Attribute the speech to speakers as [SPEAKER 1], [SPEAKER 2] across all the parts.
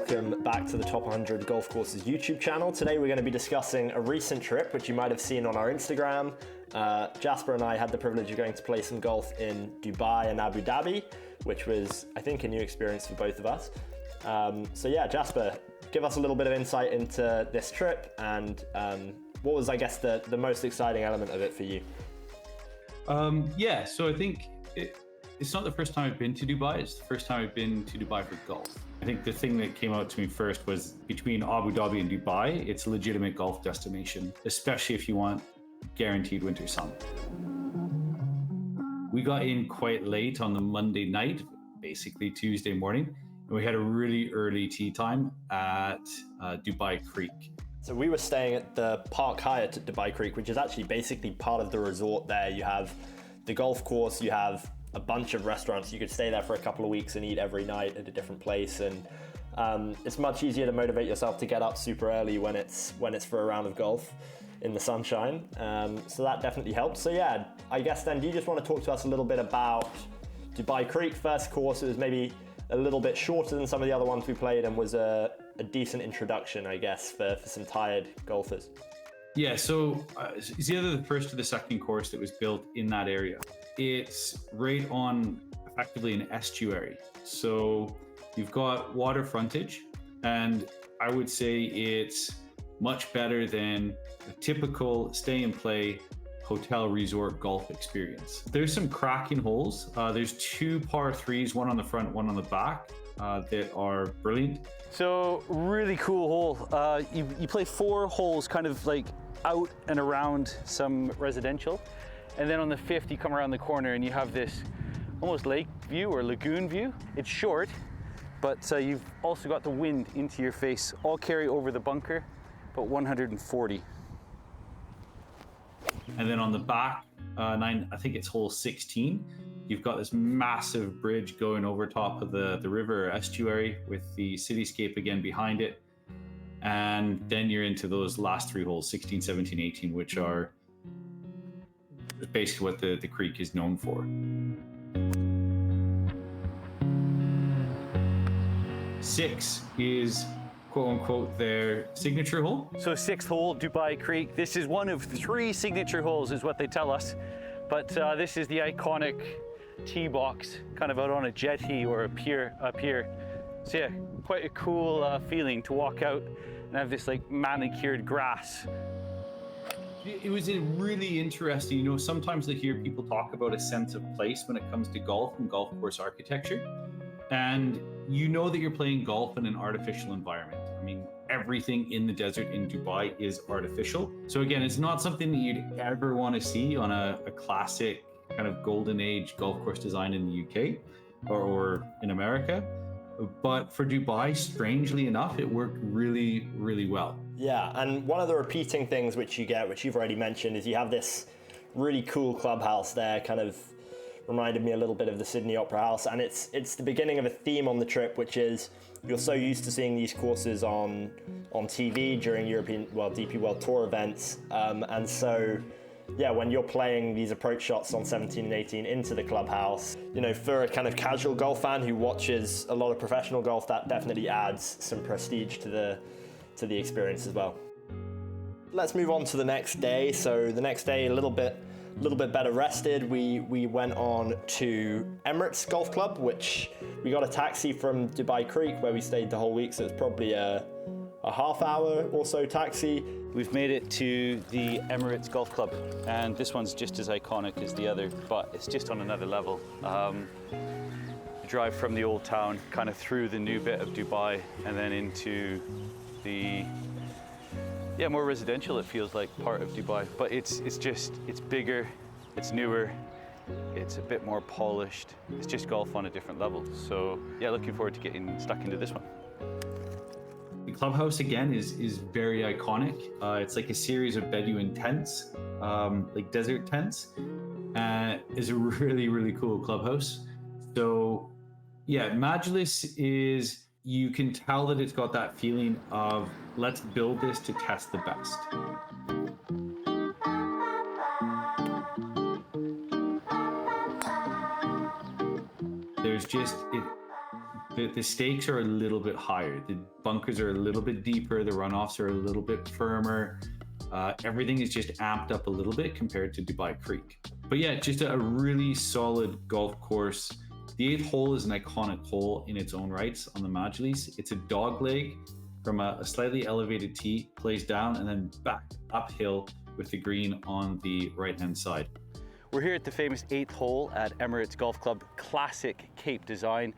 [SPEAKER 1] welcome back to the Top 100 Golf Courses YouTube channel. Today we're going to be discussing a recent trip, which you might have seen on our Instagram. Jasper and I had the privilege of going to play some golf in Dubai and Abu Dhabi, which was, I think, a new experience for both of us. So yeah, Jasper, give us a little bit of insight into this trip and what was, I guess, the most exciting element of it for you?
[SPEAKER 2] So I think it's not the first time I've been to Dubai. It's the first time I've been to Dubai for golf. I think the thing that came out to me first was between Abu Dhabi and Dubai, it's a legitimate golf destination, especially if you want guaranteed winter sun. We got in quite late on the Monday night, basically Tuesday morning, and we had a really early tee time at Dubai Creek.
[SPEAKER 1] So we were staying at the Park Hyatt at Dubai Creek, which is actually basically part of the resort there. You have the golf course, you have a bunch of restaurants. You could stay there for a couple of weeks and eat every night at a different place. And it's much easier to motivate yourself to get up super early when it's for a round of golf in the sunshine. So that definitely helps. So yeah, I guess then, do you just want to talk to us a little bit about Dubai Creek? First course, it was maybe a little bit shorter than some of the other ones we played and was a decent introduction, I guess, for some tired golfers.
[SPEAKER 2] Yeah, so it's either the first or the second course that was built in that area. It's right on effectively an estuary. So you've got water frontage, and I would say it's much better than a typical stay and play hotel resort golf experience. There's some cracking holes. There's two par threes, one on the front, one on the back, that are brilliant.
[SPEAKER 3] So really cool hole. You play 4 holes kind of like out and around some residential. And then on the 5th, you come around the corner and you have this almost lake view or lagoon view. It's short, but you've also got the wind into your face. All carry over the bunker, but 140.
[SPEAKER 2] And then on the back, I think it's hole 16, you've got this massive bridge going over top of the river or estuary with the cityscape again behind it. And then you're into those last 3 holes, 16, 17, 18, which are basically what the creek is known for. 6 is quote unquote their signature hole.
[SPEAKER 3] So 6th hole, Dubai Creek. This is one of 3 signature holes is what they tell us. But this is the iconic tee box, kind of out on a jetty or a pier up here. So yeah, quite a cool feeling to walk out and have this like manicured grass.
[SPEAKER 2] It was really interesting. Sometimes I hear people talk about a sense of place when it comes to golf and golf course architecture. And that you're playing golf in an artificial environment. I mean, everything in the desert in Dubai is artificial. So again, it's not something that you'd ever want to see on a classic kind of golden age golf course design in the UK or in America. But for Dubai, strangely enough, it worked really, really well.
[SPEAKER 1] Yeah, and one of the repeating things which you get, which you've already mentioned, is you have this really cool clubhouse there, kind of reminded me a little bit of the Sydney Opera House, and it's the beginning of a theme on the trip, which is you're so used to seeing these courses on TV during DP World Tour events, and so yeah, when you're playing these approach shots on 17 and 18 into the clubhouse, for a kind of casual golf fan who watches a lot of professional golf, that definitely adds some prestige to the experience as well. Let's move on to the next day. So the next day, a little bit better rested. We went on to Emirates Golf Club, which we got a taxi from Dubai Creek where we stayed the whole week. So it's probably a half-hour or so taxi.
[SPEAKER 3] We've made it to the Emirates Golf Club, and this one's just as iconic as the other, but it's just on another level. You drive from the old town, kind of through the new bit of Dubai, and then into the more residential, it feels like, part of Dubai. But it's bigger, it's newer, it's a bit more polished. It's just golf on a different level. So yeah, looking forward to getting stuck into this one.
[SPEAKER 2] The clubhouse again is very iconic. It's like a series of Bedouin tents, like desert tents. It's a really, really cool clubhouse. So yeah, Majlis is, you can tell that it's got that feeling of let's build this to test the best. There's just The stakes are a little bit higher. The bunkers are a little bit deeper. The runoffs are a little bit firmer. Everything is just amped up a little bit compared to Dubai Creek. But yeah, just a really solid golf course. The 8th hole is an iconic hole in its own rights on the Majlis. It's a dog leg from a slightly elevated tee, plays down and then back uphill with the green on the right-hand side.
[SPEAKER 3] We're here at the famous 8th hole at Emirates Golf Club. Classic Cape design.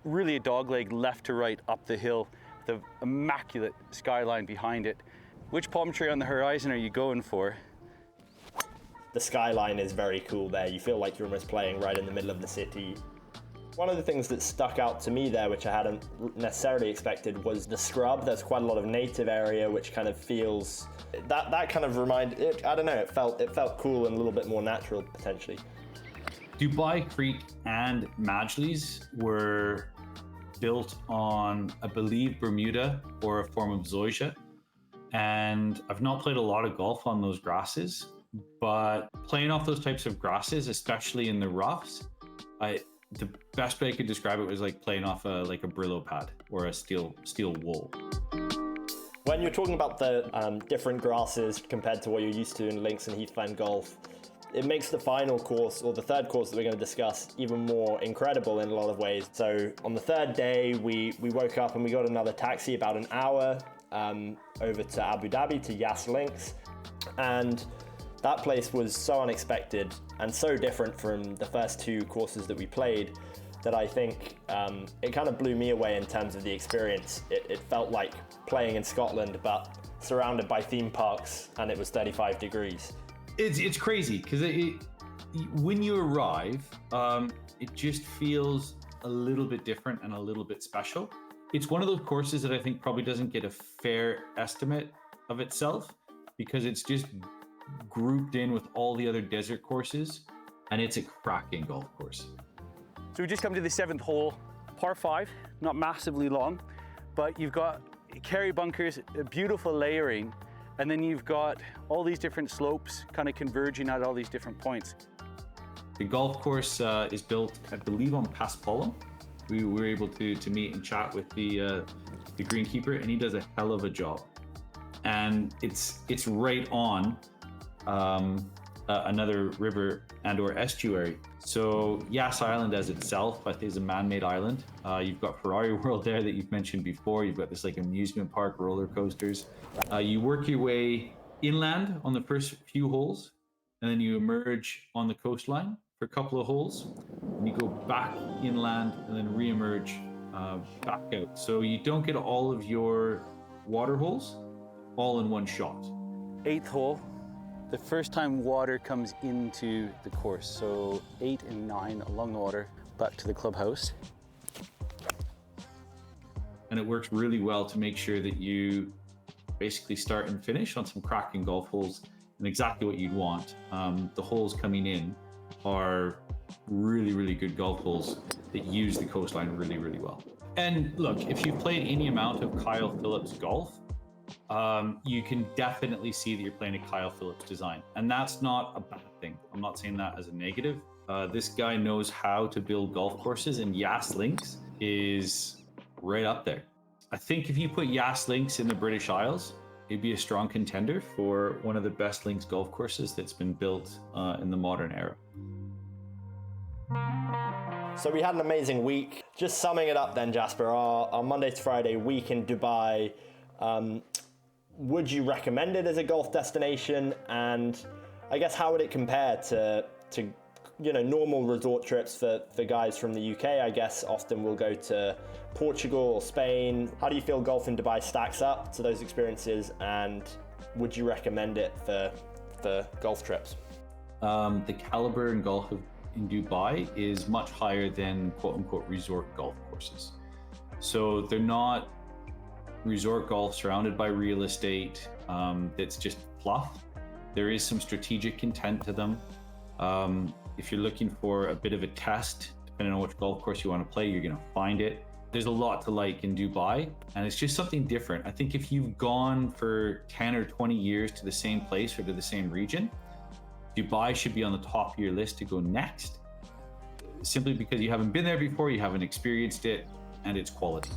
[SPEAKER 3] Really a dogleg left to right up the hill, with an immaculate skyline behind it. Which palm tree on the horizon are you going for?
[SPEAKER 1] The skyline is very cool there. You feel like you're almost playing right in the middle of the city. One of the things that stuck out to me there, which I hadn't necessarily expected, was the scrub. There's quite a lot of native area, which kind of feels, that kind of reminded, I don't know, it felt cool and a little bit more natural potentially.
[SPEAKER 2] Dubai Creek and Majlis were built on, I believe, Bermuda or a form of zoysia. And I've not played a lot of golf on those grasses, but playing off those types of grasses, especially in the roughs, the best way I could describe it was like playing off a Brillo pad or a steel wool.
[SPEAKER 1] When you're talking about the different grasses compared to what you're used to in links and heathland golf, it makes the final course, or the third course that we're going to discuss, even more incredible in a lot of ways. So on the third day, we woke up and we got another taxi about an hour over to Abu Dhabi, to Yas Links. And that place was so unexpected and so different from the first 2 courses that we played that I think it kind of blew me away in terms of the experience. It felt like playing in Scotland, but surrounded by theme parks, and it was 35 degrees.
[SPEAKER 2] It's crazy because when you arrive, it just feels a little bit different and a little bit special. It's one of those courses that I think probably doesn't get a fair estimate of itself because it's just grouped in with all the other desert courses, and it's a cracking golf course.
[SPEAKER 3] So we just come to the 7th hole, par 5, not massively long, but you've got carry bunkers, a beautiful layering, and then you've got all these different slopes kind of converging at all these different points.
[SPEAKER 2] The golf course is built, I believe, on Paspalum. We were able to meet and chat with the greenkeeper, and he does a hell of a job. And it's right on another river and or estuary. So Yas Island as itself, I think, is a man-made island. You've got Ferrari World there that you've mentioned before. You've got this like amusement park, roller coasters. You work your way inland on the first few holes, and then you emerge on the coastline for a couple of holes, and you go back inland and then re-emerge back out. So you don't get all of your water holes all in one shot.
[SPEAKER 3] 8th hole, the first time water comes into the course. So 8 and 9 along the water, back to the clubhouse.
[SPEAKER 2] And it works really well to make sure that you basically start and finish on some cracking golf holes and exactly what you'd want. The holes coming in are really, really good golf holes that use the coastline really, really well. And look, if you've played any amount of Kyle Phillips golf, you can definitely see that you're playing a Kyle Phillips design. And that's not a bad thing. I'm not saying that as a negative. This guy knows how to build golf courses, and Yas Links is right up there. I think if you put Yas Links in the British Isles, it'd be a strong contender for one of the best links golf courses that's been built in the modern era.
[SPEAKER 1] So we had an amazing week. Just summing it up then, Jasper, our Monday to Friday week in Dubai, would you recommend it as a golf destination? And I guess how would it compare to normal resort trips for guys from the UK? I guess often we'll go to Portugal or Spain. How do you feel golf in Dubai stacks up to those experiences, and would you recommend it for golf trips?
[SPEAKER 2] The caliber in golf in Dubai is much higher than quote-unquote resort golf courses. So they're not resort golf surrounded by real estate that's just fluff. There is some strategic intent to them. If you're looking for a bit of a test, depending on which golf course you want to play, you're going to find it. There's a lot to like in Dubai, and it's just something different. I think if you've gone for 10 or 20 years to the same place or to the same region, Dubai should be on the top of your list to go next, simply because you haven't been there before, you haven't experienced it, and its quality.